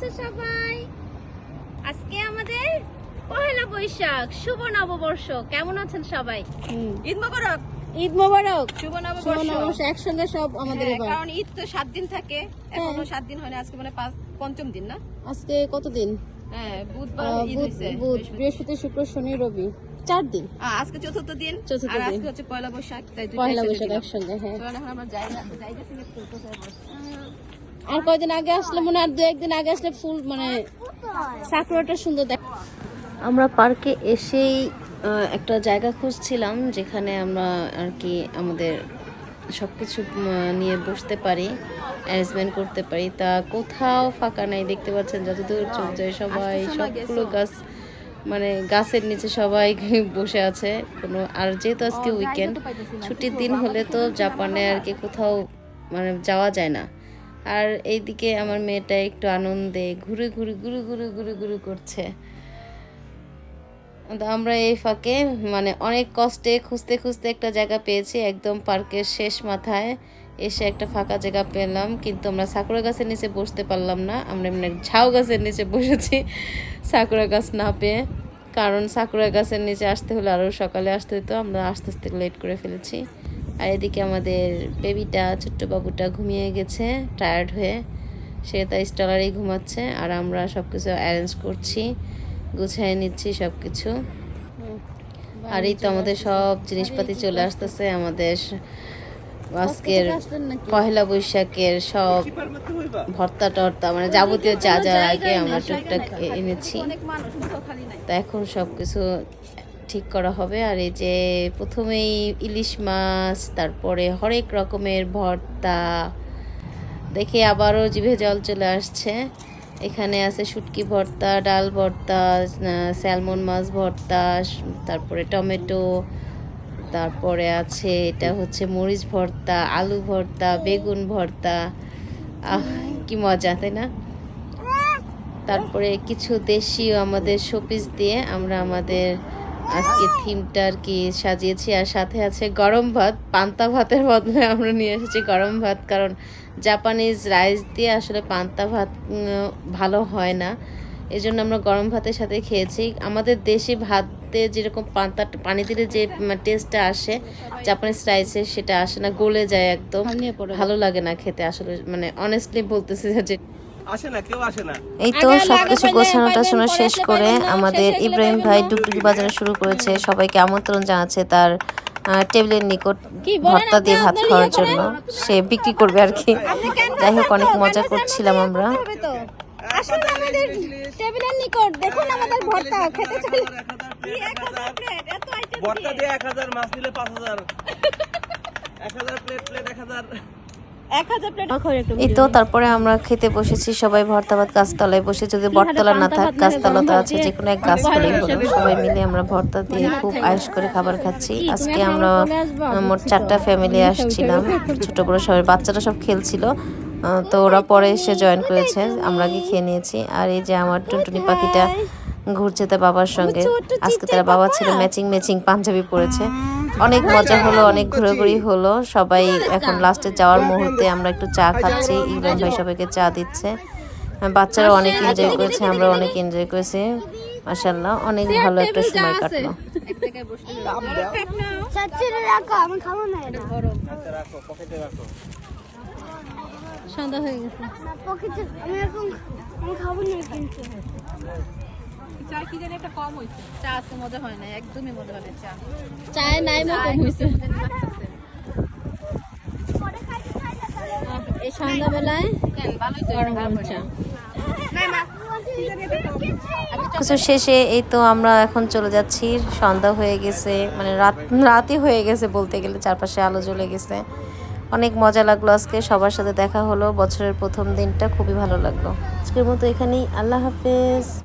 আছো সবাই? আজকে আমাদের পহেলা বৈশাখ, শুভ নববর্ষ। কেমন আছেন সবাই? ঈদ মোবারক। ঈদ মোবারক, শুভ নববর্ষ। একসঙ্গে সব আমাদের এবার। কারণ ঈদ তো 7 দিন থাকে, এখনো 7 দিন হয় না, আজকে মানে পঞ্চম দিন না? আজকে কত দিন? হ্যাঁ, বুধবার ঈদ হইছে, বৃহস্পতি, শুক্র, শনি, রবি, 4 দিন। আজকে চতুর্থ দিন, আর আজকে হচ্ছে পয়লা বৈশাখ, তাই পহেলা বৈশাখ একসঙ্গে। হ্যাঁ, চলেন এখন আমরা জায়গা সিলেক্ট করতে হবে। আর কয়দিন আগে আসলে মনে হয় 2-1 দিন আগে আসলে ফুল মানে সাকুরাটা সুন্দর দেখ। আমরা পার্কে এসেই একটা জায়গা খুঁজছিলাম যেখানে আমরা আর কি আমাদের সবকিছু নিয়ে বসতে পারি, অ্যারেঞ্জমেন্ট করতে পারি। তা কোথাও ফাঁকা নেই, দেখতে পাচ্ছেন যতদূর চোখ যায় সবাই সবগুলো গাছ, মানে গাছের নিচে সবাই বসে আছে। কোনো আর যেহেতু আজকে উইকেন্ড, ছুটির দিন হলে তো জাপানে আর কি কোথাও মানে যাওয়া যায় না। আর এইদিকে আমার মেয়েটা একটু আনন্দে ঘুরে ঘুরে ঘুরে ঘুরে ঘুরে ঘুরে করছে। তো আমরা এই ফাঁকে মানে অনেক কষ্টে খুঁজতে খুঁজতে একটা জায়গা পেয়েছি, একদম পার্কের শেষ মাথায় এসে একটা ফাঁকা জায়গা পেলাম। কিন্তু আমরা সাকুরা গাছের নিচে বসতে পারলাম না, আমরা এমনি ঝাউ গাছের নিচে বসেছি সাকুরা গাছ না পেয়ে। কারণ সাকুরা গাছের নিচে আসতে হলে আরও সকালে আসতে হতো, আমরা আস্তে আস্তে লেট করে ফেলেছি। আর এদিকে আমাদের বেবিটা, ছোট্ট বাবুটা ঘুমিয়ে গেছে টায়ার্ড হয়ে, সে তার স্টলারেই ঘুমাচ্ছে। আর আমরা সব কিছু অ্যারেঞ্জ করছি, গুছিয়ে নিচ্ছি সব কিছু। আর এই তো আমাদের সব জিনিসপাতি চলে আসতেছে, আমাদের আজকের পহেলা বৈশাখের সব ভর্তা টর্তা মানে যাবতীয় যা যা আগে আমরা টুকটাক এনেছি। তা এখন সব কিছু ঠিক করা হবে। আর এই যে প্রথমেই ইলিশ মাছ, তারপরে হরেক রকমের ভর্তা দেখে আবারও জিভে জল চলে আসছে। এখানে আছে শুটকি ভর্তা, ডাল ভর্তা, স্যালমন মাছ ভর্তা, তারপরে টমেটো, তারপরে আছে এটা হচ্ছে মরিচ ভর্তা, আলু ভর্তা, বেগুন ভর্তা। কি মজা, তাই না? তারপরে কিছু দেশীয় আমাদের শোপিস দিয়ে আমরা আমাদের আজকে থিমটা আর কি সাজিয়েছি। আর সাথে আছে গরম ভাত, পান্তা ভাতের বদলে আমরা নিয়ে এসেছি গরম ভাত। কারণ জাপানিজ রাইস দিয়ে আসলে পান্তা ভাত ভালো হয় না, এই জন্য আমরা গরম ভাতের সাথে খেয়েছি। আমাদের দেশি ভাতে যেরকম পানি দিলে যে টেস্টটা আসে জাপানিজ রাইসে সেটা আসে না, গলে যায় একদম, ভালো লাগে না খেতে আসলে, মানে অনেস্টলি বলতেছি যে এই তো সবকিছু গোছানো টোছানো শেষ করে আমাদের ইব্রাহিম ভাই ডুগডুগি বাজানো শুরু করেছে, সবাইকে আমন্ত্রণ জানাচ্ছে তার টেবিলের নিকট ভর্তা দিয়ে ভাত খাওয়ার জন্য, সে বিক্রি করবে আর কি। যাই হোক, অনেক মজা করছিলাম আমরা। আসলে আমাদের টেবিলের নিকট দেখুন আমাদের ভর্তা খেতে চলে। ভর্তা দিয়ে 1000, মাছ নিলে 5000, 1000 প্লেট 1000। এই তো তারপরে আমরা খেতে বসেছি সবাই ভর্তা ভাত গাছতলায় বসে। যদি বটতলা না থাক, গাছতলা তো আছে, যে কোনো এক গাছতলাই হলো। সবাই মিলে আমরা ভর্তা দিয়ে খুব আয়েশ করে খাবার খাচ্ছি। আজকে আমরা মোট 4টা ফ্যামিলি আসছিলাম, ছোট বড় সবাই, বাচ্চারা সব খেলছিল, তো ওরা পরে এসে জয়েন করেছে, আমরা আগে খেয়ে নিয়েছি। আর এই যে আমার টুনটুনি পাখিটা ঘুরছে তার বাবার সঙ্গে। আজকে তার বাবা ছিল ম্যাচিং পাঞ্জাবি পরেছে। অনেক মজা হলো, অনেক ঘোরাঘুরি হলো। সবাই এখন লাস্টে যাওয়ার মুহূর্তে আমরা একটু চা খাচ্ছি, ইব্রাহিম ভাই সবাইকে চা দিচ্ছে। বাচ্চারা অনেক এনজয় করেছে, আমরা অনেক এনজয় করেছি, মাশাআল্লাহ অনেক ভালো একটা সময় কাটলো। সন্ধ্যা হয়ে গেছে, চা কি জানি একটা কম হইছে, চা আজকে মজা হয় না, একদমই মজা হয় না চা। চায় নাই মো কম হয়েছে। এই সন্ধ্যাবেলায় গরম গরম চা। কিছু শেষে এই তো আমরা এখন চলে যাচ্ছি, সন্ধ্যা হয়ে গেছে, মানে রাতই হয়ে গেছে বলতে গেলে, চারপাশে আলো জ্বলে গেছে। অনেক মজা লাগলো আজকে, সবার সাথে দেখা হলো, বছরের প্রথম দিনটা খুবই ভালো লাগলো। আজকের মতো এখানেই, আল্লাহ হাফেজ।